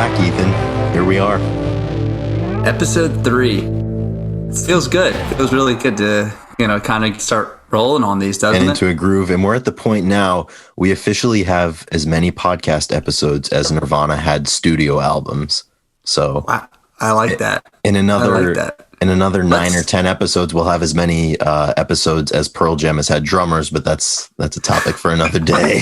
back, Ethan. Here we are. Episode 3. It feels good. It feels really good to, kind of start rolling on these, doesn't it? And into a groove. And we're at the point now, we officially have as many podcast episodes as Nirvana had studio albums. So I like that. In another, I like that. In another 9 or 10 episodes, we'll have as many episodes as Pearl Jam has had drummers, but that's a topic for another day.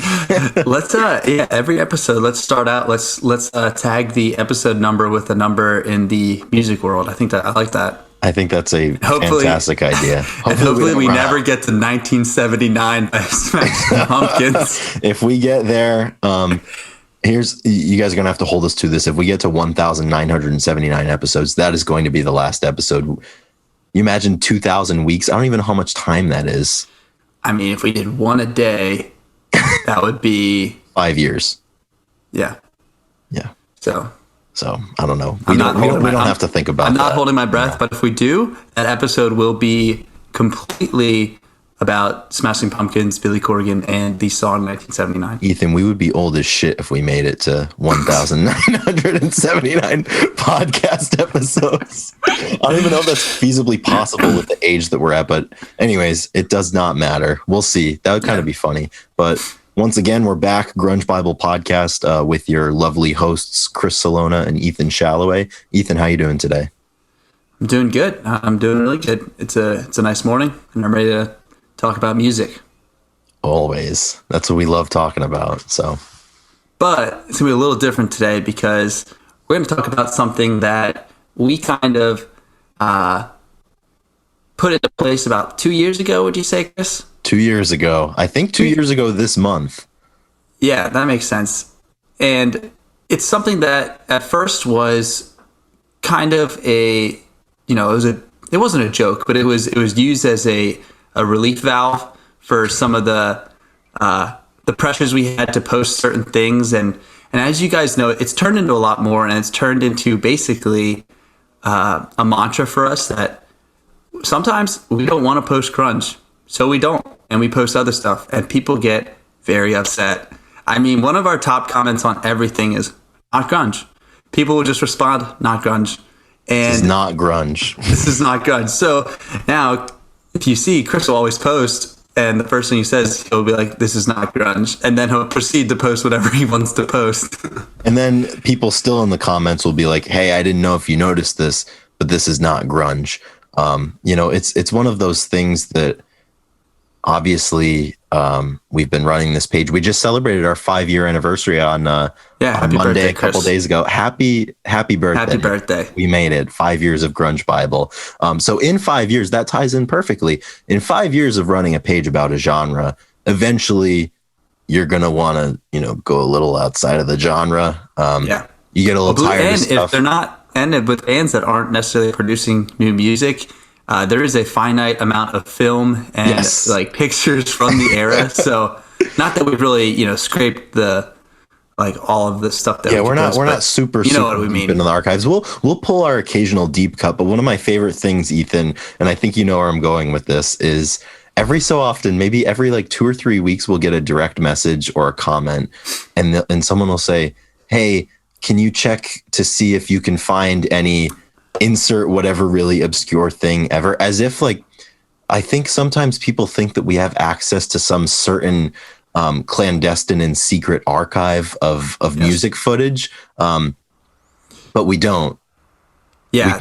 Let's every episode, let's start out. Let's tag the episode number with a number in the music world. I like that. I think that's a fantastic idea. Hopefully we never get to 1979 by Smashing Pumpkins. If we get there, you guys are going to have to hold us to this. If we get to 1,979 episodes, that is going to be the last episode. You imagine 2,000 weeks? I don't even know how much time that is. I mean, if we did one a day, that would be 5 years. Yeah. Yeah. So I don't know. We don't have to think about that. I'm not holding my breath, but if we do, that episode will be completely about Smashing Pumpkins, Billy Corgan, and the song 1979. Ethan, we would be old as shit if we made it to 1,979 podcast episodes. I don't even know if that's feasibly possible with the age that we're at, but anyways, it does not matter. We'll see. That would kind of be funny. But once again, we're back, Grunge Bible Podcast, with your lovely hosts, Chris Salona and Ethan Shalloway. Ethan, how you doing today? I'm doing good. I'm doing really good. It's a nice morning, and I'm ready to talk about music. Always. That's what we love talking about. But it's going to be a little different today because we're going to talk about something that we kind of put into place about 2 years ago, would you say, Chris? 2 years ago. I think 2 years ago this month. Yeah, that makes sense. And it's something that at first was kind of it wasn't a joke, but it was used as a relief valve for some of the pressures we had to post certain things. And as you guys know, it's turned into a lot more, and it's turned into basically a mantra for us that sometimes we don't want to post grunge. So we don't, and we post other stuff, and people get very upset. I mean, one of our top comments on everything is not grunge. People will just respond, not grunge. And this is not grunge. This is not grunge. So now, if you see, Chris will always post, and the first thing he says, he'll be like, this is not grunge. And then he'll proceed to post whatever he wants to post. And then people still in the comments will be like, hey, I didn't know if you noticed this, but this is not grunge. It's one of those things that obviously we've been running this page. We just celebrated our 5-year anniversary on Monday, birthday, a couple days ago. Happy birthday. Happy birthday. We made it. 5 years of Grunge Bible. So in 5 years, that ties in perfectly. In 5 years of running a page about a genre, eventually you're going to want to, go a little outside of the genre. You get a little tired of stuff. If they're not, and with bands that aren't necessarily producing new music, there is a finite amount of film and like pictures from the era. So not that we've really, scraped the all of the stuff that we're not super what we mean into the archives. We'll pull our occasional deep cut, but one of my favorite things, Ethan, and I think you know where I'm going with this, is every so often, maybe every 2 or 3 weeks, we'll get a direct message or a comment, and someone will say, "Hey, can you check to see if you can find any insert whatever really obscure thing ever?" As if I think sometimes people think that we have access to some certain clandestine and secret archive of music footage, but we don't. Yeah,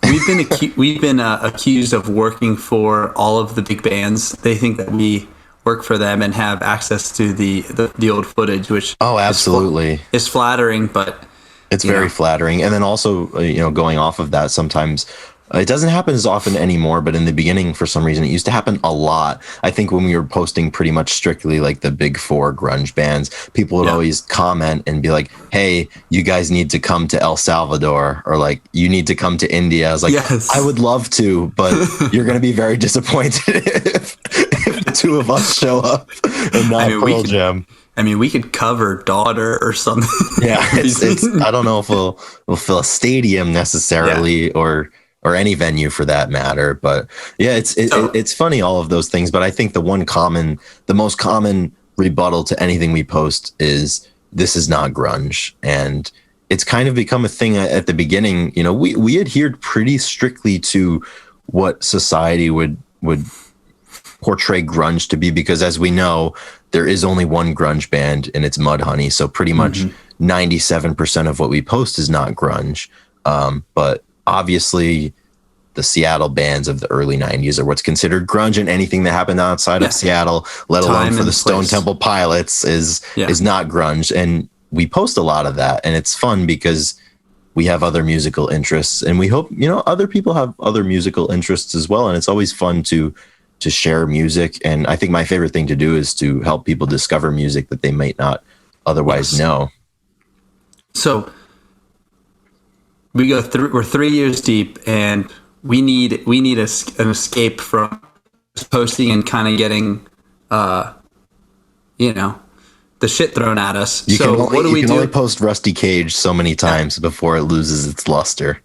we've been accused of working for all of the big bands. They think that we work for them and have access to the old footage, which absolutely is flattering, but it's very flattering. And then also, going off of that, sometimes it doesn't happen as often anymore, but in the beginning, for some reason, it used to happen a lot. I think when we were posting pretty much strictly the big 4 grunge bands, people would always comment and be like, hey, you guys need to come to El Salvador, or you need to come to India. I was like, yes. I would love to, but you're going to be very disappointed if the two of us show up and not Pearl Jam. I mean, we could cover Daughter or something. Yeah, it's I don't know if we'll fill a stadium necessarily, or any venue for that matter. But yeah, it's funny, all of those things. But I think the most common rebuttal to anything we post is, this is not grunge. And it's kind of become a thing at the beginning. You know, we adhered pretty strictly to what society would portray grunge to be, because as we know, there is only one grunge band and it's Mudhoney. So pretty much 97% of what we post is not grunge. But obviously the Seattle bands of the early 90s are what's considered grunge, and anything that happened outside of Seattle, let alone for the Stone Temple Pilots, is not grunge. And we post a lot of that, and it's fun because we have other musical interests, and we hope, you know, other people have other musical interests as well. And it's always fun to share music. And I think my favorite thing to do is to help people discover music that they might not otherwise know. So we're 3 years deep, and we need an escape from posting and kind of getting, you know, the shit thrown at us. You can only post Rusty Cage so many times before it loses its luster.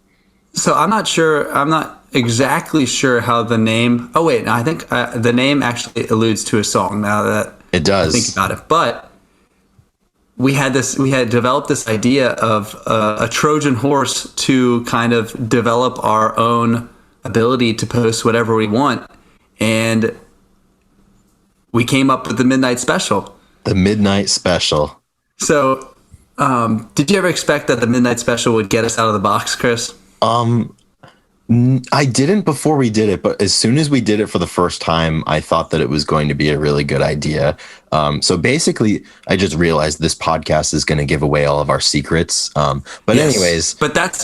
So I'm not exactly sure how the name. Oh wait, no, I think the name actually alludes to a song. Now that it does, I think about it, but we had developed this idea of a Trojan horse to kind of develop our own ability to post whatever we want, and we came up with the Midnight Special. The Midnight Special. So, did you ever expect that the Midnight Special would get us out of the box, Chris? I didn't before we did it, but as soon as we did it for the first time, I thought that it was going to be a really good idea. So basically, I just realized this podcast is going to give away all of our secrets. Anyways, but that's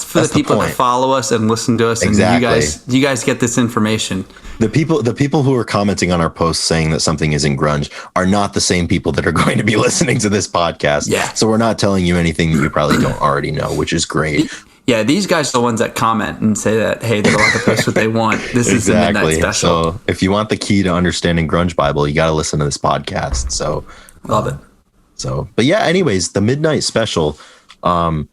for the people that follow us and listen to us, exactly. And you guys get this information. The people who are commenting on our posts saying that something isn't grunge are not the same people that are going to be listening to this podcast. Yeah. So we're not telling you anything that you probably don't already know, which is great. Yeah, these guys are the ones that comment and say that, hey, they're allowed to post what they want. This is the Midnight Special. So if you want the key to understanding Grunge Bible, you got to listen to this podcast. So love it. So, but yeah, anyways, the Midnight Special, I'm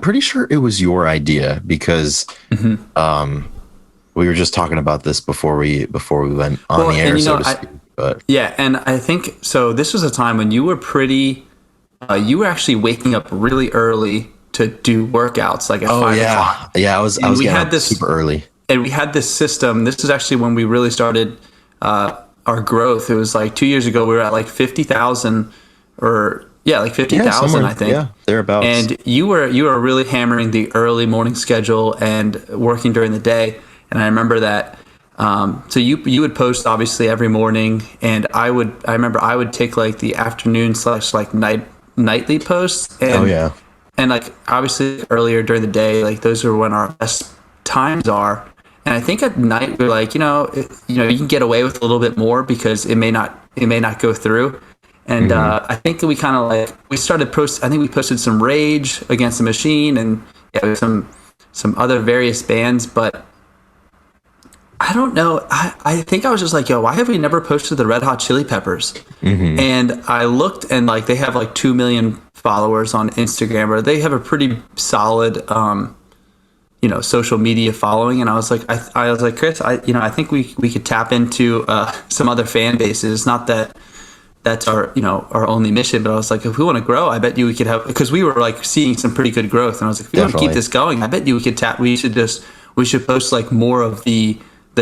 pretty sure it was your idea, because we were just talking about this before we went on the air, so to speak. But yeah, and I think so. This was a time when you were you were actually waking up really early to do workouts, like at 5 o'clock. Yeah, I was getting up super early. And we had this system. This is actually when we really started our growth. It was like 2 years ago. We were at like 50,000 like 50,000, I think. Yeah, thereabouts. And you were really hammering the early morning schedule and working during the day. And I remember that. So you would post obviously every morning, and I remember I would take like the afternoon / like nightly posts. And, And like obviously earlier during the day, like those are when our best times are. And I think at night we're like, you can get away with a little bit more because it may not go through. And I think we kind of we started post. I think we posted some Rage Against the Machine and some other various bands, but I don't know. I think I was just like, yo, why have we never posted the Red Hot Chili Peppers? And I looked, and like they have like 2 million followers on Instagram, or they have a pretty solid, social media following. And I was like, Chris, I think we could tap into some other fan bases. Not that that's our only mission, but I was like, if we want to grow, I bet you we could have, because we were like seeing some pretty good growth. And I was like, if we want to keep this going, I bet you we could we should post like more of the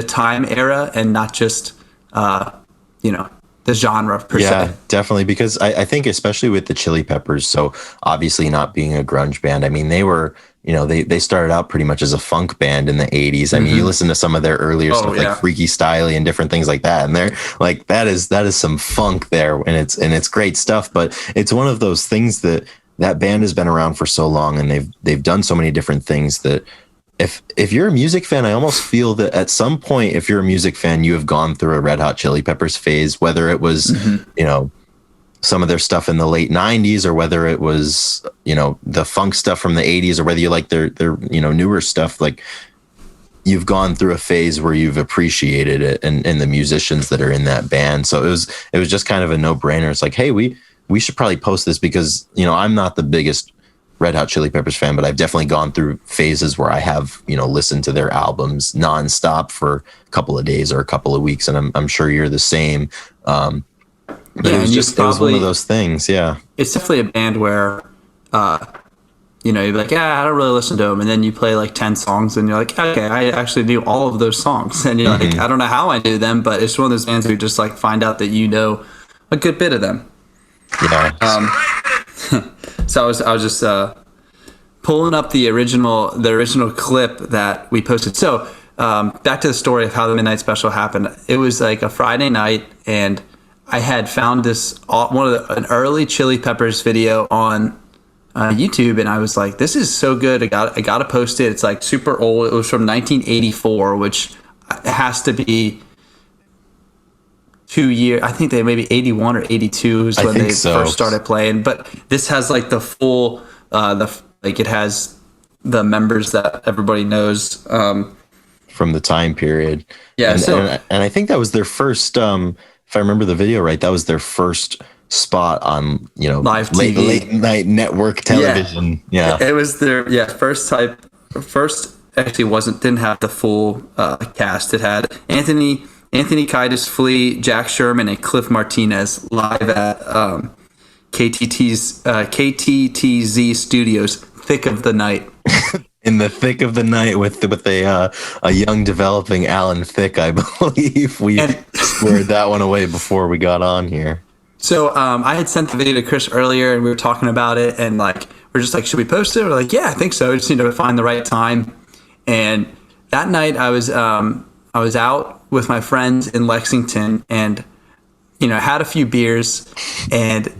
time era and not just the genre per se. Yeah, definitely, because I think especially with the Chili Peppers, so obviously not being a grunge band, I mean, they were, they started out pretty much as a funk band in the 80s. I mean, you listen to some of their earlier stuff like Freaky Styley and different things like that, and they're like, that is some funk there, and it's great stuff. But it's one of those things that band has been around for so long, and they've done so many different things that if you're a music fan, I almost feel that at some point, if you're a music fan, you have gone through a Red Hot Chili Peppers phase, whether it was, some of their stuff in the late 90s, or whether it was, the funk stuff from the 80s, or whether you like their newer stuff. Like, you've gone through a phase where you've appreciated it and the musicians that are in that band. So it was just kind of a no-brainer. It's like, hey, we should probably post this, because, I'm not the biggest Red Hot Chili Peppers fan, but I've definitely gone through phases where I have, listened to their albums nonstop for a couple of days or a couple of weeks. And I'm sure you're the same. But it was one of those things. Yeah. It's definitely a band where, you know, you're like, yeah, I don't really listen to them. And then you play like 10 songs and you're like, okay, I actually knew all of those songs. And you're like, I don't know how I knew them, but it's one of those bands where you just like find out that you know a good bit of them. Yeah. So I was just pulling up the original clip that we posted. So back to the story of how the Midnight Special happened. It was like a Friday night, and I had found this an early Chili Peppers video on YouTube, and I was like, "This is so good! I got to post it." It's like super old. It was from 1984, which has to be 2 years. I think they maybe 81 or 82 is when they first started playing. But this has like the full it has the members that everybody knows from the time period. Yeah, and I think that was their first. If I remember the video right, that was their first spot on live TV. late night network television. Yeah. It was their first actually didn't have the full cast. It had Anthony Kiedis, Flea, Jack Sherman, and Cliff Martinez live at KTTZ Studios, thick of the night. In the thick of the night with a young developing Alan Thicke, I believe. We squared that one away before we got on here. So I had sent the video to Chris earlier, and we were talking about it, and like we're just like, should we post it? We're like, yeah, I think so. We just need to find the right time. And that night I was out with my friends in Lexington, and had a few beers and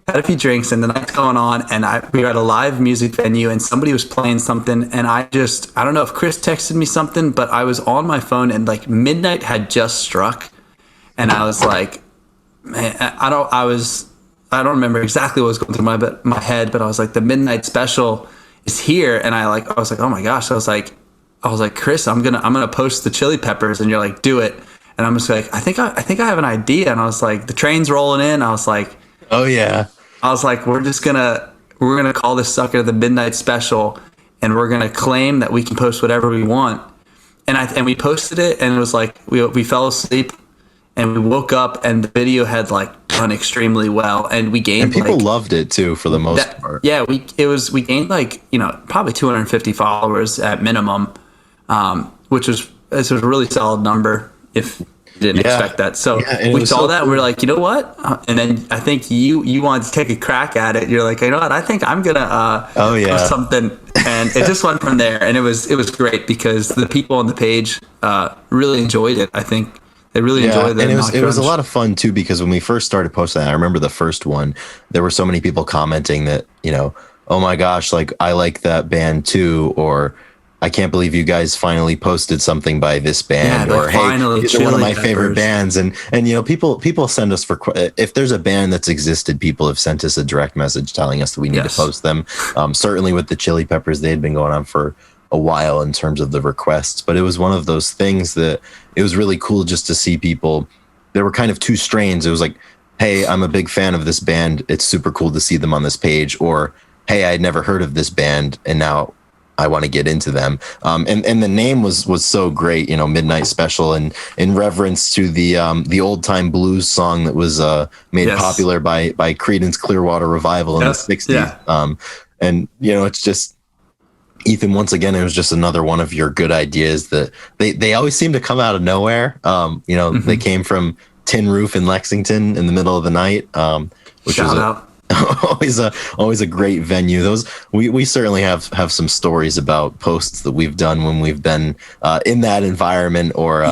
had a few drinks, and the night's going on, and we were at a live music venue, and somebody was playing something, and I don't know if Chris texted me something, but I was on my phone, and like midnight had just struck, and I was like, man, I don't remember exactly what was going through my head, but I was like, the Midnight Special is here, and I was like, oh my gosh, I was like, Chris, I'm gonna post the Chili Peppers, and you're like, do it, and I'm just like, I think I have an idea, and I was like, the train's rolling in, I was like, oh yeah. I was like, we're gonna call this sucker the Midnight Special, and we're gonna claim that we can post whatever we want. And we posted it, and it was like we fell asleep, and we woke up, and the video had like done extremely well, and we gained. And people loved it too, for the most part. Yeah, we gained like probably 250 followers at minimum, which was a really solid number if didn't expect that. So we saw that, and we were like, you know what? And then I think you wanted to take a crack at it. You're like, you know what? I think I'm gonna post something, and it just went from there. And it was great because the people on the page really enjoyed it. I think they really enjoyed it. And it was a lot of fun too, because when we first started posting that, I remember the first one, there were so many people commenting that, oh my gosh, like I like that band too, or I can't believe you guys finally posted something by this band, or hey, these are one of my favorite bands. And people send us if there's a band that's existed, people have sent us a direct message telling us that we need to post them. Certainly with the Chili Peppers, they had been going on for a while in terms of the requests, but it was one of those things that it was really cool just to see people. There were kind of two strains. It was like, hey, I'm a big fan of this band. It's super cool to see them on this page, or hey, I had never heard of this band, and now I want to get into them. And the name was so great, Midnight Special, and in reference to the old time blues song that was made popular by Creedence Clearwater Revival in the 60s. Yeah. And it's just, Ethan, once again, it was just another one of your good ideas that they always seem to come out of nowhere. They came from Tin Roof in Lexington in the middle of the night, which Shout out. always a great venue. Those we certainly have some stories about posts that we've done when we've been in that environment, or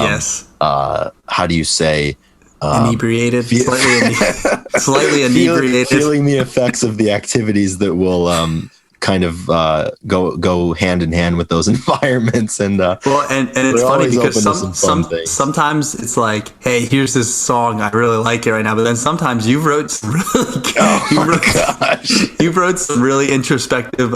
how do you say, inebriated, slightly inebriated, feeling the effects of the activities that will kind of go hand in hand with those environments. And and it's funny because sometimes it's like, hey, here's this song, I really like it right now, but then sometimes you wrote some really you wrote some really introspective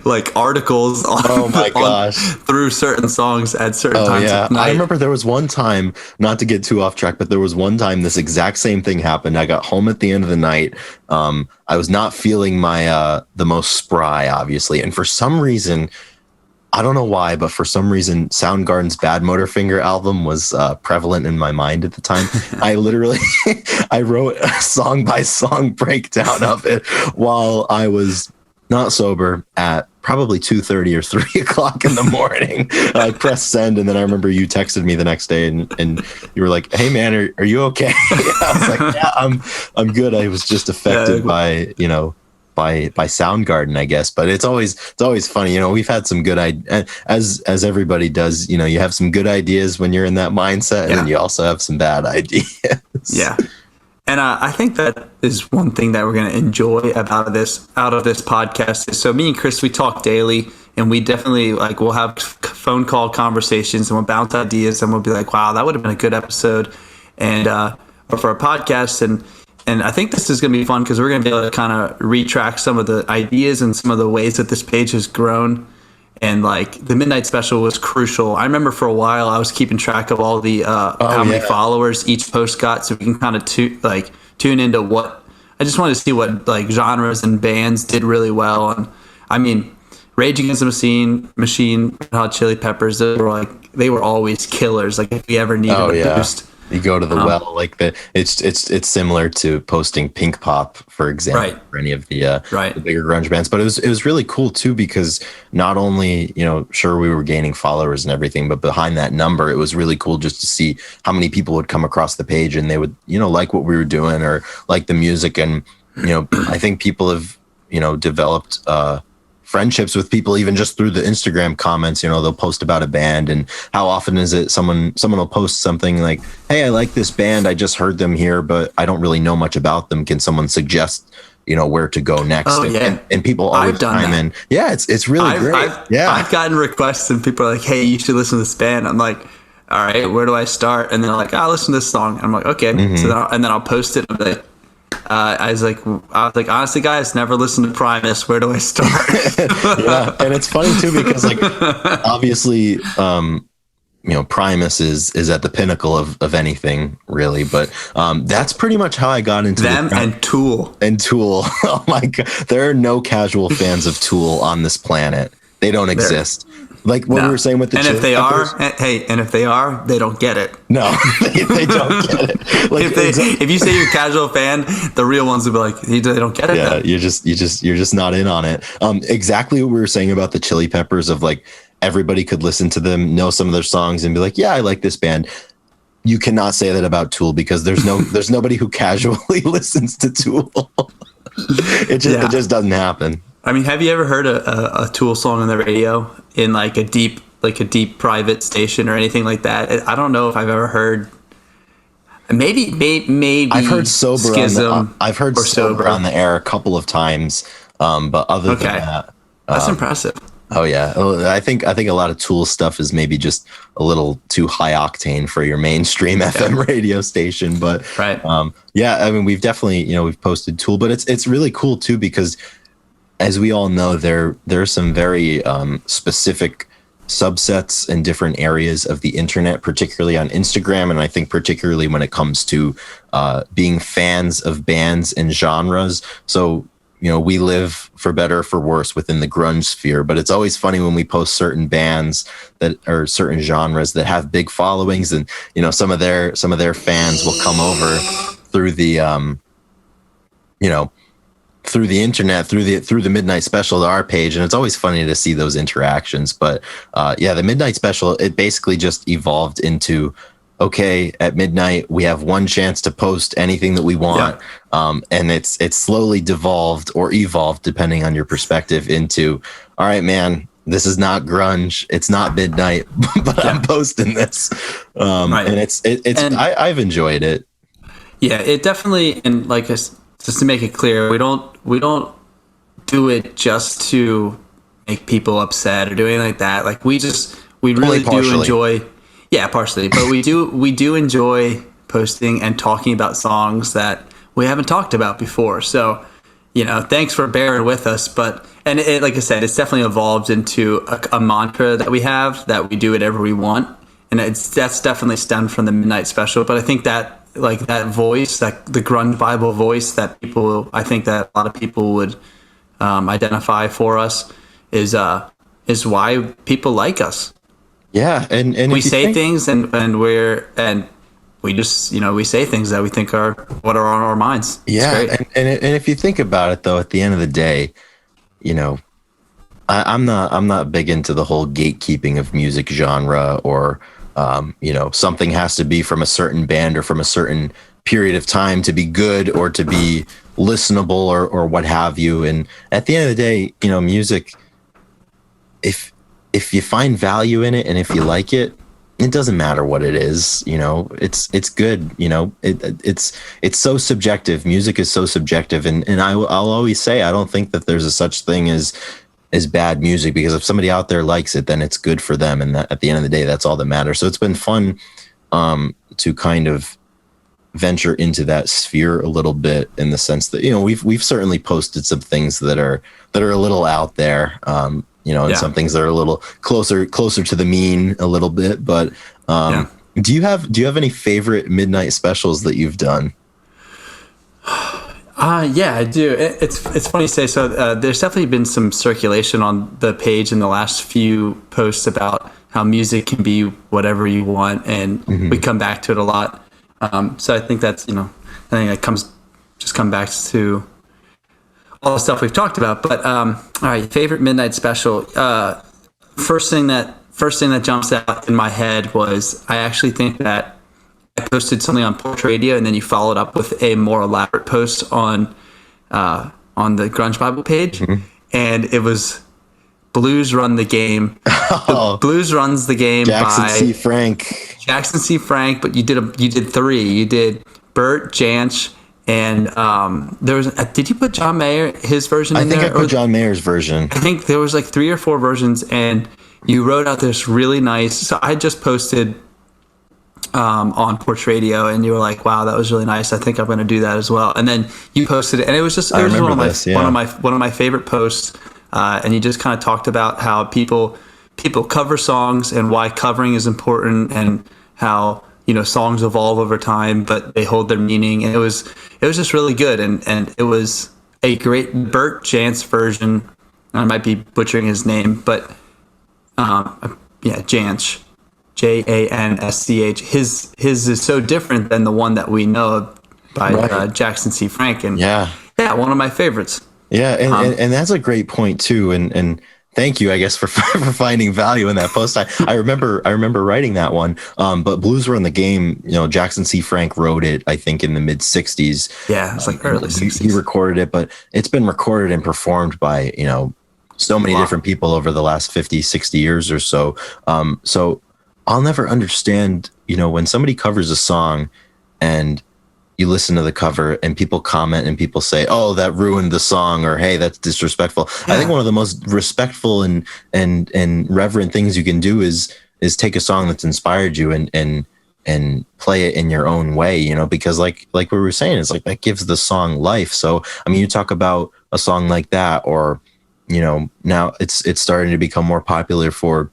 like articles on, through certain songs at certain times of night. I remember there was one time, not to get too off track, but there was one time this exact same thing happened. I got home at the end of the night. I was not feeling my the most spry, obviously, and for some reason I don't know why, but for some reason, Soundgarden's Bad Motorfinger album was prevalent in my mind at the time. I literally, I wrote a song by song breakdown of it while I was not sober at probably 2:30 or 3 o'clock in the morning. I pressed send, and then I remember you texted me the next day, and you were like, "Hey man, are you okay?" I was like, "Yeah, I'm good." I was just affected by by Soundgarden, I guess. But it's always funny. We've had some good as everybody does. You have some good ideas when you're in that mindset, and then you also have some bad ideas. Yeah. And I think that is one thing that we're going to enjoy out of this podcast. So me and Chris, we talk daily, and we definitely we'll have phone call conversations, and we'll bounce ideas, and we'll be like, wow, that would have been a good episode, and or for a podcast. And I think this is going to be fun because we're going to be able to kind of retrack some of the ideas and some of the ways that this page has grown. And the Midnight Special was crucial. I remember for a while I was keeping track of all the how many followers each post got, so we can kind of tune into what I just wanted to see what genres and bands did really well. And I mean, Rage Against the Machine, Red Hot Chili Peppers, they were always killers. If we ever needed a boost. You go to the well, it's similar to posting Pink Pop, for example, for any of the bigger grunge bands. But it was really cool too, because not only sure, we were gaining followers and everything, but behind that number, it was really cool just to see how many people would come across the page and they would like what we were doing or like the music. And I think people have developed friendships with people even just through the Instagram comments. They'll post about a band, and how often is it someone will post something like, "Hey, I like this band, I just heard them here, but I don't really know much about them. Can someone suggest where to go next?" And people always chime in. Yeah, it's really great. I've gotten requests, and people are like, "Hey, you should listen to this band." I'm like, "All right, where do I start?" And they're like, "I'll listen to this song." And I'm like, "Okay." So then I'll post it. I was like, honestly, guys, never listened to Primus. Where do I start? Yeah, and it's funny too because obviously, Primus is at the pinnacle of anything really, but that's pretty much how I got into them and Tool. Oh my god, there are no casual fans of Tool on this planet. They don't exist. Like what we were saying with the Chili Peppers. And if they are, they don't get it. No, they don't get it. If you say you're a casual fan, the real ones will be like, they don't get it. Yeah, then. you're just not in on it. Exactly what we were saying about the Chili Peppers of everybody could listen to them, know some of their songs, and be like, yeah, I like this band. You cannot say that about Tool because there's nobody who casually listens to Tool. It just doesn't happen. I mean, have you ever heard a Tool song on the radio in a deep private station or anything like that? I don't know if I've ever heard. Maybe I've heard Sober. Schism. I've heard Sober on the air a couple of times, but other than that, that's impressive. Oh yeah, I think a lot of Tool stuff is maybe just a little too high octane for your mainstream FM radio station. But yeah, I mean, we've definitely we've posted Tool, but it's really cool too because, as we all know, there are some very specific subsets in different areas of the internet, particularly on Instagram, and I think particularly when it comes to being fans of bands and genres. So we live, for better or for worse, within the grunge sphere, but it's always funny when we post certain bands that are certain genres that have big followings, and some of their fans will come over through the through the internet, through the Midnight Special to our page, and it's always funny to see those interactions. But the Midnight Special, it basically just evolved into, okay, at midnight we have one chance to post anything that we want, and it's slowly devolved or evolved, depending on your perspective, into, all right, man, this is not grunge, it's not midnight, but I'm posting this, and I've enjoyed it. Yeah, it definitely, and just to make it clear, we don't do it just to make people upset or do anything like that. We really do enjoy. Yeah, partially, but we do enjoy posting and talking about songs that we haven't talked about before. So, thanks for bearing with us. But it, like I said, it's definitely evolved into a mantra that we have, that we do whatever we want, and that's definitely stemmed from the Midnight Special. But I think that that voice, that the Grunge Bible voice that I think that a lot of people would identify for us is is why people like us. Yeah, and We if you say think, things and we just, we say things that we think are what are on our minds. It's yeah, great. and if you think about it, though, at the end of the day, you know, I'm not big into the whole gatekeeping of music genre or something has to be from a certain band or from a certain period of time to be good or to be listenable or what have you. And at the end of the day, music, if you find value in it and if you like it, it doesn't matter what it is. It's good. It's so subjective. Music is so subjective, and I'll always say I don't think that there's a such thing as bad music, because if somebody out there likes it, then it's good for them, and that, at the end of the day, that's all that matters. So it's been fun to kind of venture into that sphere a little bit, in the sense that we've certainly posted some things that are a little out there, and some things that are a little closer to the mean a little bit. But do you have any favorite midnight specials that you've done? Yeah, I do. It's funny you say so. There's definitely been some circulation on the page in the last few posts about how music can be whatever you want, and we come back to it a lot. So I think that's I think it come back to all the stuff we've talked about. But all right, favorite midnight special. First thing that jumps out in my head was, I actually think that I posted something on Porch Radio, and then you followed up with a more elaborate post on the Grunge Bible page, and it was "Blues Run the Game." The Blues Runs the Game Jackson by C. Frank. Jackson C. Frank, but you did three. You did Bert Jansch, and there was. Did you put John Mayer, his version in there? I think I put John Mayer's version. I think there was like 3 or 4 versions, and you wrote out this really nice. So I just posted on Porch Radio, and you were like, "Wow, that was really nice. I think I'm going to do that as well." And then you posted it, and it was just one of my favorite posts. And you just kind of talked about how people cover songs and why covering is important, and how songs evolve over time, but they hold their meaning. And it was just really good, and it was a great Bert Jansch version. I might be butchering his name, but Jansch. Jansch. His is so different than the one that we know by Jackson C. Frank, and one of my favorites. Yeah, and that's a great point too, and thank you, I guess, for finding value in that post. I remember writing that one. But Blues Run the Game, Jackson C. Frank wrote it, I think, in the mid '60s. Yeah, it's like early '60s. He recorded it, but it's been recorded and performed by so many different people over the last 50, 60 years or so. So I'll never understand, when somebody covers a song and you listen to the cover and people comment and people say, "Oh, that ruined the song," or "Hey, that's disrespectful." Yeah. I think one of the most respectful and reverent things you can do is take a song that's inspired you and play it in your own way, because like we were saying, it's like that gives the song life. So I mean, you talk about a song like that, or now it's starting to become more popular for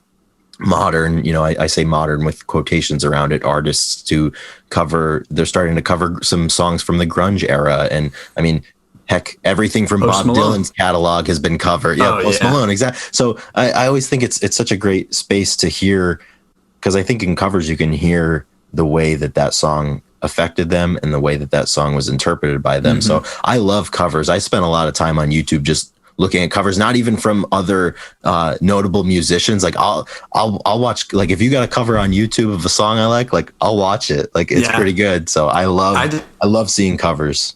modern, I say modern with quotations around it, artists to cover. They're starting to cover some songs from the grunge era, and I mean, heck, everything from Bob Dylan's catalog has been covered. Yeah, Post Malone, exactly. So I always think it's such a great space to hear, because I think in covers you can hear the way that song affected them and the way that song was interpreted by them. So I love covers. I spent a lot of time on YouTube just looking at covers, not even from other notable musicians. Like I'll watch, like if you got a cover on YouTube of a song I like I'll watch it. Like it's pretty good. So I love seeing covers.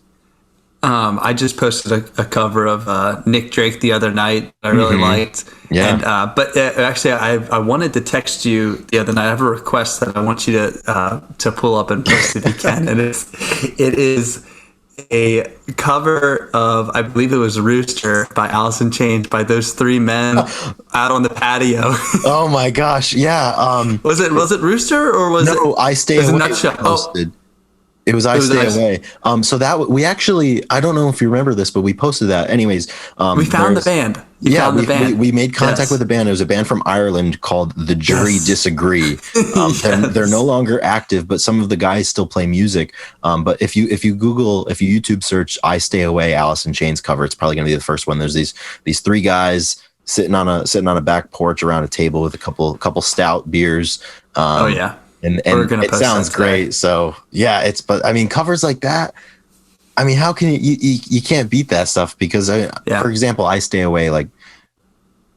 I just posted a cover of Nick Drake the other night. I really liked. Yeah. And but actually, I wanted to text you the other night. I have a request that I want you to pull up and post if you can. And it is a cover of, I believe it was Rooster by Alice in Chains, by those 3 men out on the patio. Oh my gosh. Yeah. Was it Rooster, or was it? No, I Stay Away. Posted. It was I Stay Away. So that we actually, I don't know if you remember this, but we posted that. Anyways, we found the band. We made contact with the band. It was a band from Ireland called The Jury Disagree. They're no longer active, but some of the guys still play music. But if you YouTube search I Stay Away Alice in Chains cover, it's probably going to be the first one. There's these 3 guys sitting on a back porch around a table with a couple stout beers. Oh yeah. And it sounds great. So yeah, but I mean, covers like that, I mean, how can you can't beat that stuff because for example, I Stay Away, like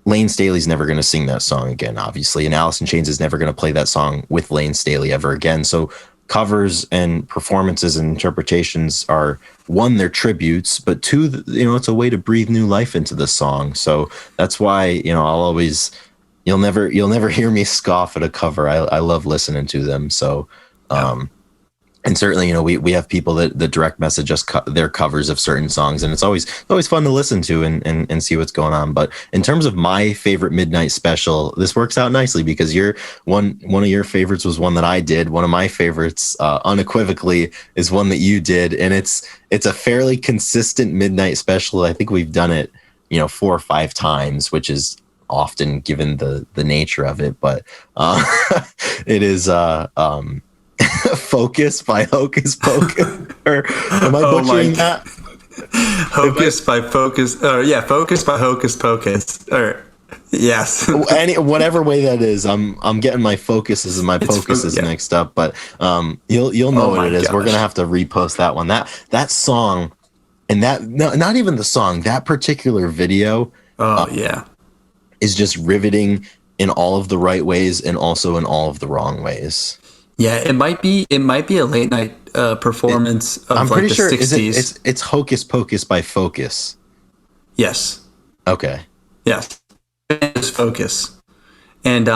Lane Staley's never going to sing that song again, obviously, and Alice in Chains is never going to play that song with Lane Staley ever again. So covers and performances and interpretations are, one, they're tributes, but two, it's a way to breathe new life into the song. So that's why, you'll never hear me scoff at a cover. I love listening to them. So, and certainly, we have people that direct message us their covers of certain songs, and it's always fun to listen to and see what's going on. But in terms of my favorite midnight special, this works out nicely because one of your favorites was one that I did. One of my favorites, unequivocally, is one that you did, and it's a fairly consistent midnight special. I think we've done it, 4 or 5 times, which is often given the nature of it. But it is Focus by Hocus Pocus. Or am I butchering that? Focus by Hocus Pocus. Or yes. Whatever way that is, I'm getting my focuses and my pocuses mixed up. But you'll know what it is. Gosh. We're gonna have to repost that one. That song, and not even the song. That particular video. Is just riveting in all of the right ways and also in all of the wrong ways. Yeah, it might be a late night performance of I'm pretty sure 60s. It's Hocus Pocus by Focus. Yes. Okay. Yes. It's Focus. And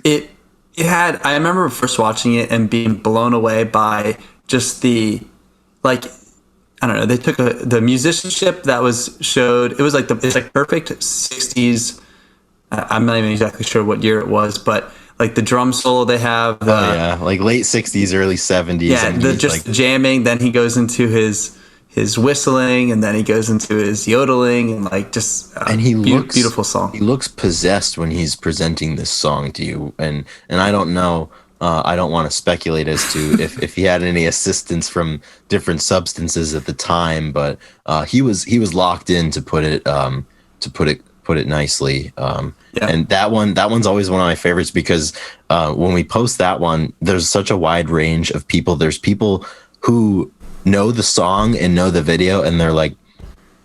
it had, I remember first watching it and being blown away by just the, like, I don't know, they took the musicianship that was showed. It was like it's like perfect 60s. I'm not even exactly sure what year it was, but like the drum solo they have. Like late 60s, early 70s. Yeah, just like jamming. Then he goes into his whistling, and then he goes into his yodeling, and like just and he looks beautiful song. He looks possessed when he's presenting this song to you, and I don't know. I don't want to speculate as to if he had any assistance from different substances at the time, but he was locked in, to put it nicely. And that one's always one of my favorites because when we post that one, there's such a wide range of people. There's people who know the song and know the video, and they're like,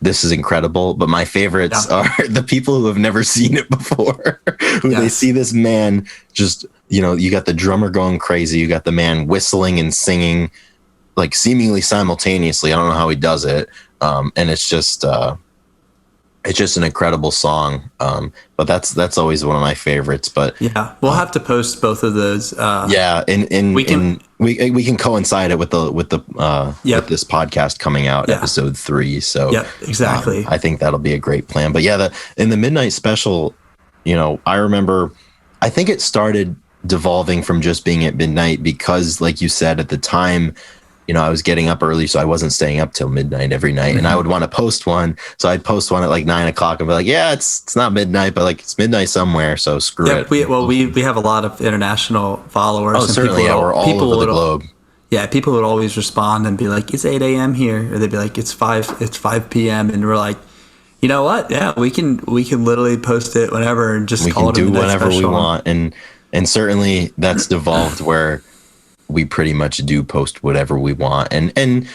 this is incredible. But my favorites are the people who have never seen it before, they see this man just, you got the drummer going crazy. You got the man whistling and singing like seemingly simultaneously. I don't know how he does it. And it's just an incredible song. But that's always one of my favorites. But yeah, we'll have to post both of those. And we can coincide it with this podcast coming out, episode 3. So exactly. I think that'll be a great plan. But yeah, in the midnight special, I remember, I think it started devolving from just being at midnight because, like you said, at the time, I was getting up early, so I wasn't staying up till midnight every night. Mm-hmm. And I would want to post one, so I'd post one at like 9:00 and be like, "Yeah, it's not midnight, but like it's midnight somewhere, so screw it." We have a lot of international followers. Oh, certainly, we're all over the globe. Yeah, people would always respond and be like, "It's 8 a.m. here," or they'd be like, "It's 5 p.m." And we're like, you know what? Yeah, we can literally post it whenever and just call it a midnight whenever special. we want, and certainly that's devolved where we pretty much do post whatever we want. And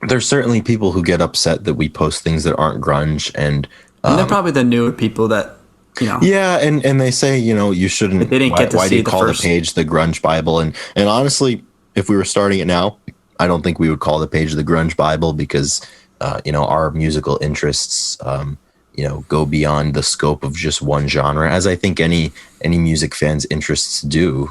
there's certainly people who get upset that we post things that aren't grunge. And they're probably the newer people that, Yeah, and they say, you shouldn't. They didn't get to why see do you the call first... the page the Grunge Bible? And honestly, if we were starting it now, I don't think we would call the page the Grunge Bible because, our musical interests, go beyond the scope of just one genre, as I think any music fan's interests do.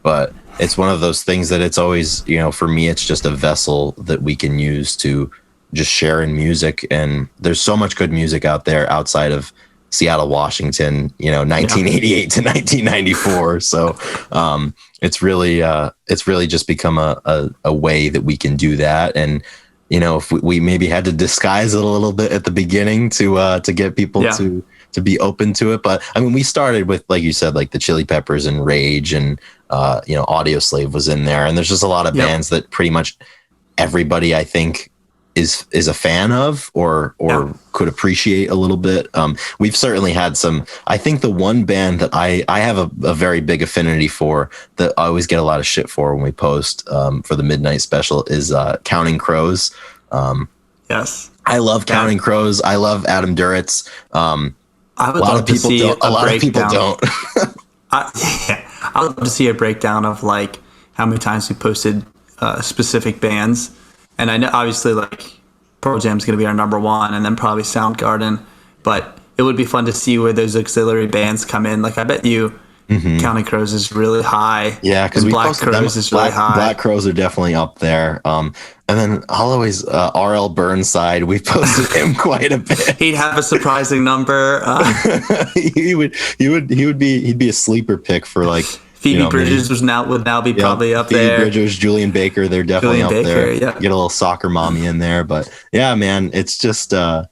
But it's one of those things that it's always, for me, it's just a vessel that we can use to just share in music. And there's so much good music out there outside of Seattle, Washington, 1988 to 1994. So it's really just become a way that we can do that. And, if we maybe had to disguise it a little bit at the beginning to get people to be open to it. But I mean, we started with, like you said, like the Chili Peppers and Rage and, Audio Slave was in there. And there's just a lot of bands that pretty much everybody, I think, is a fan of or could appreciate a little bit. We've certainly had some. I think the one band that I have a very big affinity for, that I always get a lot of shit for when we post for the Midnight Special, is Counting Crows. Yes, I love Counting Crows. I love Adam Duritz. I would love to see a lot of people don't. I would love to see a breakdown of like how many times we posted specific bands. And I know obviously like Pearl Jam's going to be our number one, and then probably Soundgarden. But it would be fun to see where those auxiliary bands come in. Like I bet you Counting Crows is really high. Yeah, because Black Crows is really high. Black Crows are definitely up there. And then I'll always R.L. Burnside. We posted him quite a bit. He'd have a surprising number. He'd be a sleeper pick for like. Phoebe Bridgers would now be probably up Phoebe there. Bridgers, Julian Baker, they're definitely up there. Yeah. Get a little soccer mommy in there, but yeah, man, it's just I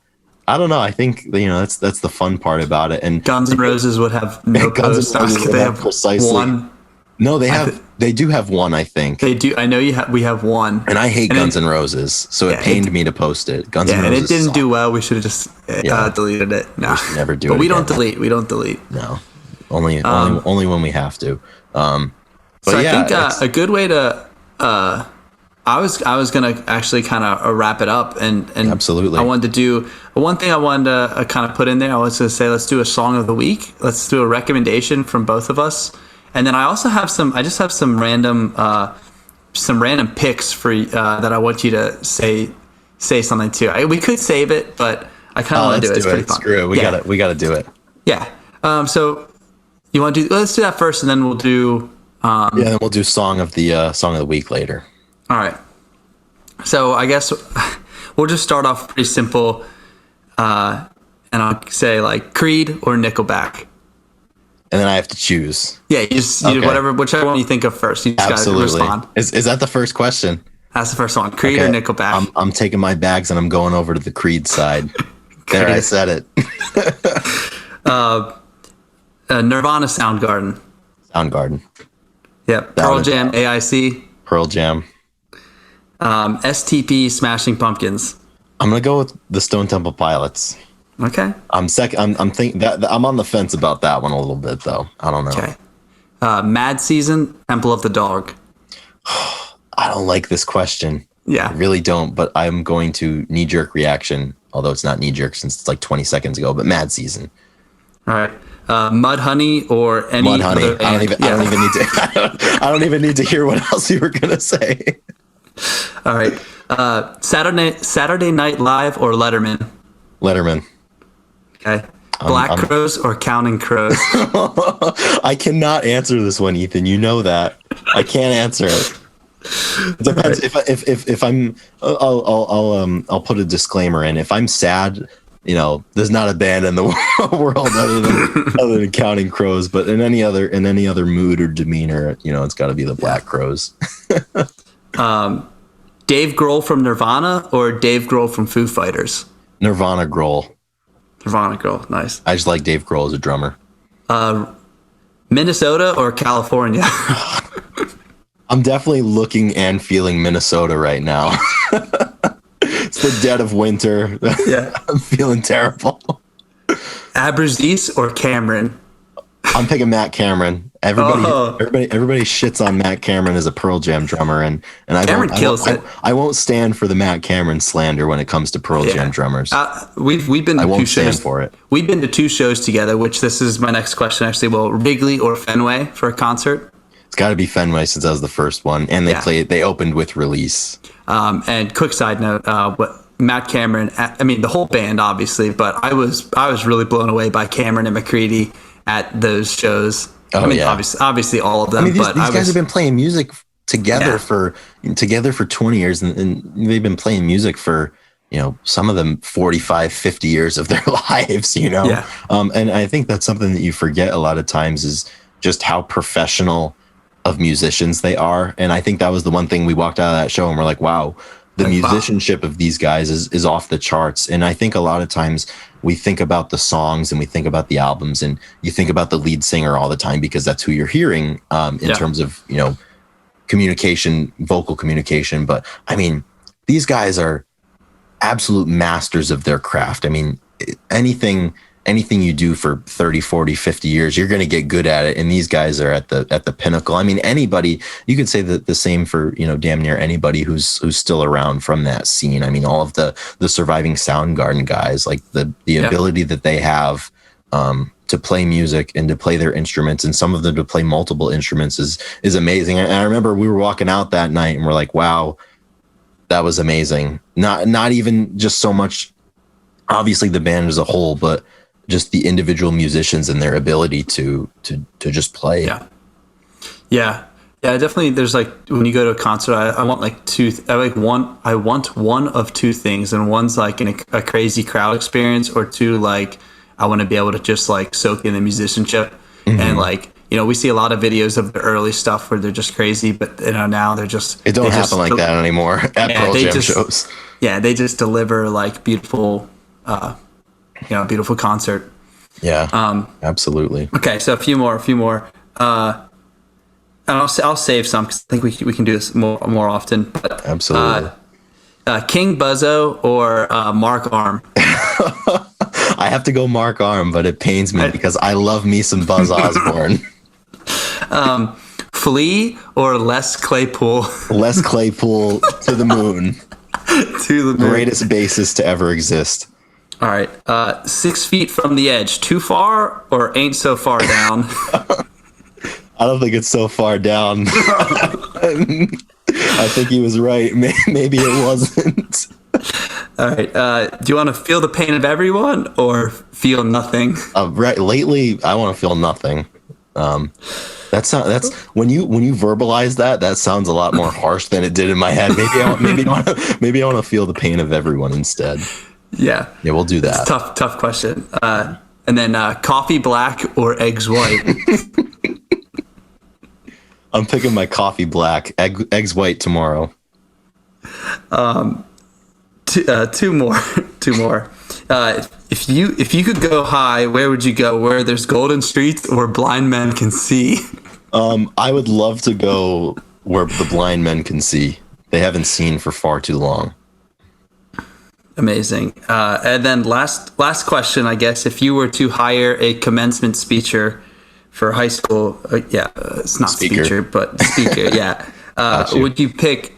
don't know. I think that's the fun part about it. And Guns N' Roses would have no Guns N' Roses would have precisely one. No, they do have one. I think they do. I know we have one, and I hate Guns N' Roses, so it pained me to post it. Guns N' Roses, and it didn't do well. We should have just deleted it. No, never do. But it we again. don't delete. We don't delete. No, only when we have to. But so yeah, I think a good way to I was gonna actually kind of wrap it up, and absolutely. I wanted to do one thing. I wanted to kind of put in there. I was going to say, let's do a song of the week. Let's do a recommendation from both of us, and then I also have some. I just have some random picks for that I want you to say something to. We could save it, but I kind of want to do it. It's pretty fun. Screw it. We got to do it. Yeah. So you want to do? Let's do that first, and then we'll do. Then we'll do song of the week later. All right. So I guess we'll just start off pretty simple, and I'll say like Creed or Nickelback. And then I have to choose. Yeah, you whichever one you think of first. You just got to respond. Is that the first question? That's the first one. Creed or Nickelback. I'm taking my bags and I'm going over to the Creed side. There, I said it. Nirvana, Soundgarden. Soundgarden. Yep. Pearl Jam, AIC. Pearl Jam. STP, Smashing Pumpkins. I'm gonna go with the Stone Temple Pilots. Okay. I'm thinking that I'm on the fence about that one a little bit though. I don't know. Okay. Mad Season, Temple of the Dog. I don't like this question. Yeah. I really don't, but I'm going to knee-jerk reaction, although it's not knee-jerk since it's like 20 seconds ago, but Mad Season. All right. Mudhoney or any Mudhoney. other band. I don't even need to hear what else you were gonna say. All right. Saturday Night Live or Letterman? Letterman. Okay. Black Crows or Counting Crows? I cannot answer this one, Ethan. You know that. I can't answer it. It depends. Right. If I'm, I'll put a disclaimer in. If I'm sad, there's not a band in the world other than Counting Crows. But in any other mood or demeanor, it's got to be the Black Crows. Dave Grohl from Nirvana or Dave Grohl from Foo Fighters? Nirvana Grohl. Nirvana Grohl, nice. I just like Dave Grohl as a drummer. Minnesota or California? I'm definitely looking and feeling Minnesota right now. It's the dead of winter. Yeah. I'm feeling terrible. Aberystwyth or Cameron? I'm picking Matt Cameron. Everybody shits on Matt Cameron as a Pearl Jam drummer, and Cameron kills it. I won't stand for the Matt Cameron slander when it comes to Pearl Jam drummers. We've been to I won't two stand shows for it. We've been to two shows together, which this is my next question actually. Well, Wrigley or Fenway for a concert? It's got to be Fenway since that was the first one, and they opened with Release. And quick side note, Matt Cameron, I mean the whole band obviously, but I was really blown away by Cameron and McCready at those shows. Obviously all of them. These guys have been playing music together for 20 years, and they've been playing music for some of them 45, 50 years of their lives. And I think that's something that you forget a lot of times is just how professional of musicians they are. And I think that was the one thing we walked out of that show and we're like, wow, the musicianship of these guys is off the charts. And I think a lot of times we think about the songs and we think about the albums and you think about the lead singer all the time because that's who you're hearing in terms of, communication, vocal communication. But I mean, these guys are absolute masters of their craft. I mean, anything you do for 30, 40, 50 years, you're going to get good at it. And these guys are at the pinnacle. I mean, anybody, you could say that the same for, damn near anybody who's still around from that scene. I mean, all of the surviving Soundgarden guys, like the ability that they have to play music and to play their instruments, and some of them to play multiple instruments is amazing. And I remember we were walking out that night and we're like, wow, that was amazing. Not even just so much, obviously the band as a whole, but just the individual musicians and their ability to just play. Yeah. Definitely. There's like, when you go to a concert, I want like I want one of two things, and one's like a crazy crowd experience, or two, like I want to be able to just like soak in the musicianship. And like, we see a lot of videos of the early stuff where they're just crazy, but now they're just, it don't happen like that anymore at Pearl Jam shows. Yeah, they just deliver like beautiful, beautiful concert. Yeah, absolutely. Okay, so a few more. And I'll save some because I think we can do this more often. But, absolutely. King Buzzo or Mark Arm? I have to go Mark Arm, but it pains me because I love me some Buzz Osborne. Flea or Les Claypool? Les Claypool to the moon. To the moon. Greatest bassist to ever exist. All right. 6 feet from the edge. Too far or ain't so far down? I don't think it's so far down. I think he was right. Maybe it wasn't. All right. Do you want to feel the pain of everyone or feel nothing? Right. Lately, I want to feel nothing. That's when you verbalize that sounds a lot more harsh than it did in my head. Maybe I want to feel the pain of everyone instead. Yeah. Yeah, we'll do that. It's a tough question. And then coffee black or eggs white? I'm picking my coffee black. Eggs white tomorrow. Two more. If you could go high, where would you go? Where there's golden streets or blind men can see? I would love to go where the blind men can see. They haven't seen for far too long. Amazing. And then last question, I guess, if you were to hire a commencement speaker for high school, it's not speaker, but speaker, yeah. Would you pick?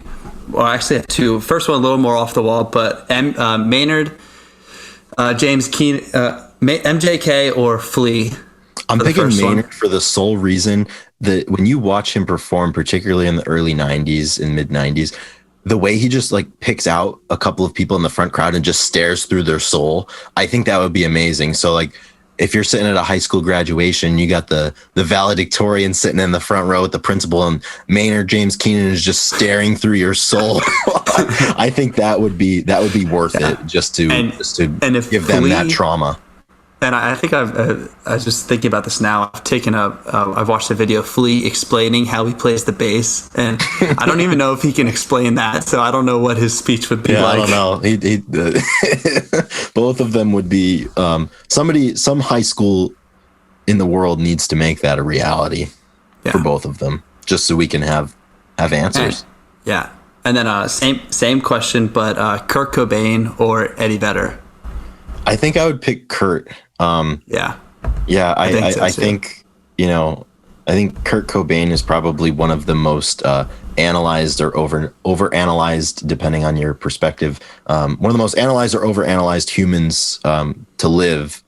Well, I actually have two. First one a little more off the wall, but Maynard, James Keenan, MJK, or Flea. I'm picking Maynard for the sole reason that when you watch him perform, particularly in the early 90s and mid 90s, the way he just like picks out a couple of people in the front crowd and just stares through their soul, I think that would be amazing. So like, if you're sitting at a high school graduation, you got the valedictorian sitting in the front row with the principal, and Maynard James Keenan is just staring through your soul. I think that would be worth it just to give them that trauma. And I think I was just thinking about this now. I've watched a video of Flea explaining how he plays the bass, and I don't even know if he can explain that. So I don't know what his speech would be like. I don't know. Both of them would be some high school in the world needs to make that a reality for both of them, just so we can have answers. And then same question, but Kurt Cobain or Eddie Vedder? I think I would pick Kurt. I think Kurt Cobain is probably one of the most analyzed or over-analyzed, depending on your perspective. One of the most analyzed or over-analyzed humans to live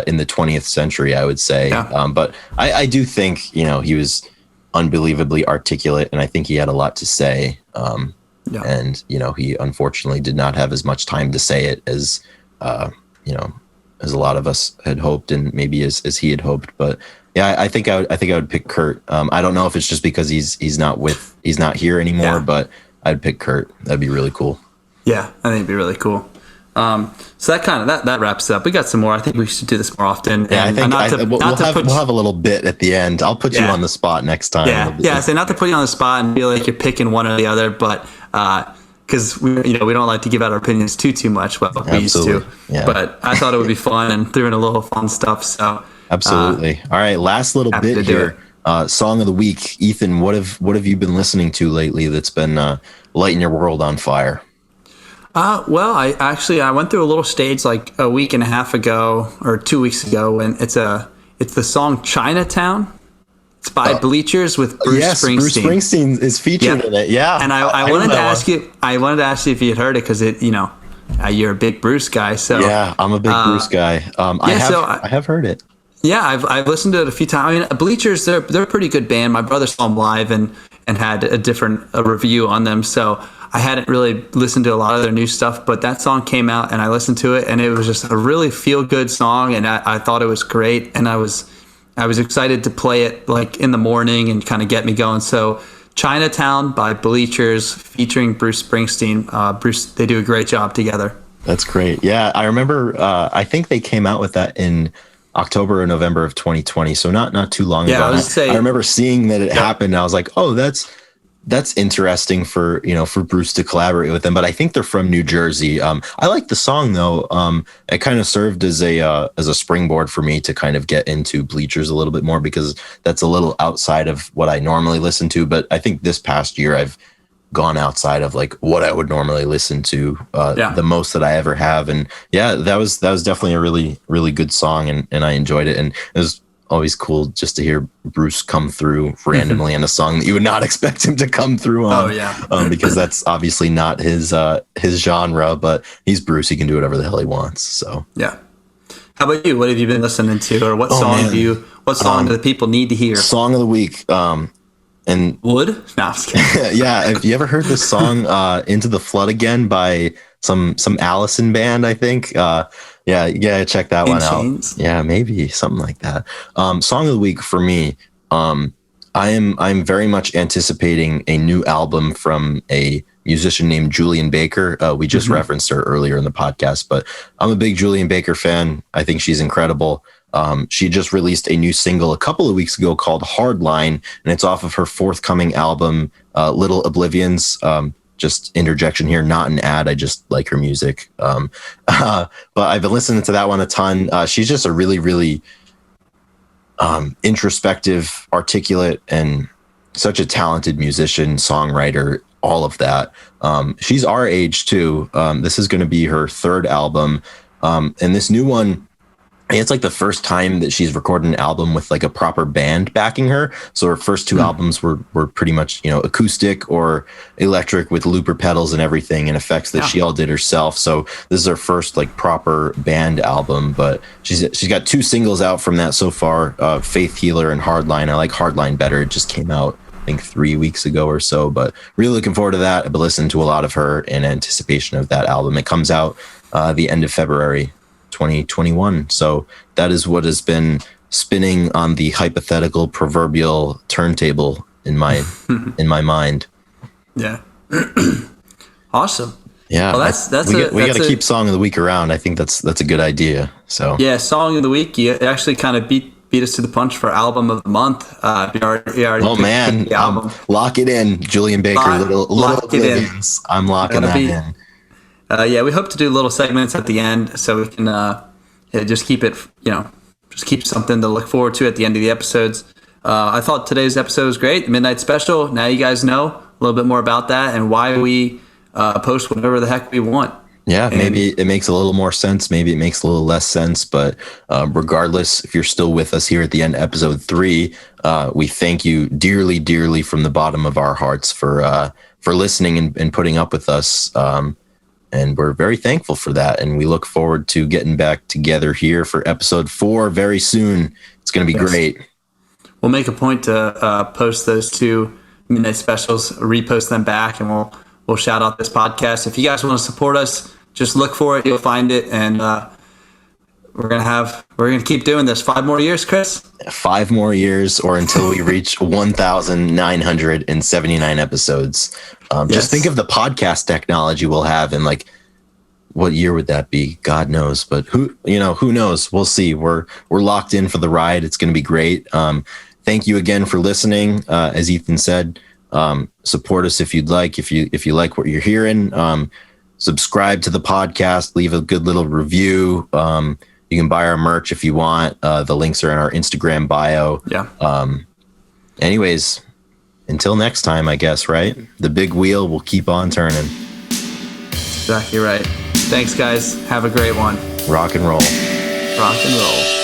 in the 20th century, I would say. Yeah. But I do think, he was unbelievably articulate, and I think he had a lot to say. And, he unfortunately did not have as much time to say it as as a lot of us had hoped, and maybe as he had hoped. But yeah, I think I would pick Kurt. I don't know if it's just because he's not here anymore, but I'd pick Kurt. That'd be really cool. Yeah, I think it'd be really cool. So that wraps it up. We got some more. I think we should do this more often. Yeah, and I think we'll have a little bit at the end. I'll put you on the spot next time. Yeah. So not to put you on the spot and feel like you're picking one or the other, but because we don't like to give out our opinions too much. Well, we used to. Yeah. But I thought it would be fun and threw in a little fun stuff. So absolutely. All right, last little bit here. Song of the week, Ethan. What have you been listening to lately that's been lighting your world on fire? Well, I went through a little stage like a week and a half ago or 2 weeks ago, and it's the song Chinatown. It's by Bleachers with Bruce Springsteen. Bruce Springsteen is featured in it. Yeah, and I wanted to ask you. I wanted to ask you if you had heard it because you're a big Bruce guy. So yeah, I'm a big Bruce guy. I have heard it. Yeah, I've listened to it a few times. I mean, Bleachers, they're a pretty good band. My brother saw them live and had a different review on them. So I hadn't really listened to a lot of their new stuff, but that song came out and I listened to it, and it was just a really feel good song, and I thought it was great, and I was excited to play it like in the morning and kind of get me going. So Chinatown by Bleachers featuring Bruce Springsteen. They do a great job together. That's great. Yeah, I remember. I think they came out with that in October or November of 2020, so not too long ago. I remember seeing that it happened. And I was like, oh, that's interesting for Bruce to collaborate with them. But I think they're from New Jersey. I like the song though. It kind of served as a springboard for me to kind of get into Bleachers a little bit more, because that's a little outside of what I normally listen to. But I think this past year I've gone outside of like what I would normally listen to the most that I ever have. And yeah, that was definitely a really, really good song, and I enjoyed it. And it was always cool just to hear Bruce come through randomly in a song that you would not expect him to come through on. Because that's obviously not his genre, but he's Bruce. He can do whatever the hell he wants. So yeah. How about you? What have you been listening to, or what song do the people need to hear? Song of the week. And Wood? No, I'm just kidding. Yeah. Have you ever heard this song, Into the Flood Again, by some Allison band, I think? Yeah, check that one out. Yeah, maybe something like that. Song of the week for me. I'm very much anticipating a new album from a musician named Julian Baker. We just referenced her earlier in the podcast, but I'm a big Julian Baker fan. I think she's incredible. She just released a new single a couple of weeks ago called Hardline, and it's off of her forthcoming album, Little Oblivions. Just interjection here, not an ad. I just like her music. But I've been listening to that one a ton. She's just a really, really introspective, articulate, and such a talented musician, songwriter, all of that. She's our age too. This is going to be her third album. And this new one, it's like the first time that she's recorded an album with like a proper band backing her. So her first two albums were pretty much, acoustic or electric with looper pedals and everything, and effects that she all did herself. So this is her first like proper band album, but she's got two singles out from that so far, Faith Healer and Hardline. I like Hardline better. It just came out, I think 3 weeks ago or so, but really looking forward to that. I've been listening to a lot of her in anticipation of that album. It comes out the end of February 2021. So that is what has been spinning on the hypothetical proverbial turntable in my mind. Yeah. Awesome. Yeah. Well, we got to keep song of the week around. I think that's a good idea. So yeah, song of the week. You actually kind of beat us to the punch for album of the month. You already man, the album. Lock it in, Julian Baker. Little Oblivions. I'm locking that in. Yeah, we hope to do little segments at the end so we can just keep it, just keep something to look forward to at the end of the episodes. I thought today's episode was great. Midnight Special. Now you guys know a little bit more about that and why we post whatever the heck we want. Yeah, maybe it makes a little more sense. Maybe it makes a little less sense. But regardless, if you're still with us here at the end of episode 3, we thank you dearly, dearly from the bottom of our hearts for listening and putting up with us. And we're very thankful for that. And we look forward to getting back together here for episode 4 very soon. It's going to be great. We'll make a point to post those 2 Midnight Specials, repost them back, and we'll shout out this podcast. If you guys want to support us, just look for it. You'll find it. And we're going to keep doing this 5 more years, Chris. 5 more years, or until we reach 1,979 episodes. Just think of the podcast technology we'll have, and like, what year would that be? God knows. But who knows? We'll see. We're locked in for the ride. It's going to be great. Thank you again for listening. As Ethan said, support us if you'd like. If you like what you're hearing, subscribe to the podcast. Leave a good little review. You can buy our merch if you want. The links are in our Instagram bio. Yeah. Anyways, until next time, I guess, right? The big wheel will keep on turning. Exactly right. Thanks, guys. Have a great one. Rock and roll. Rock and roll.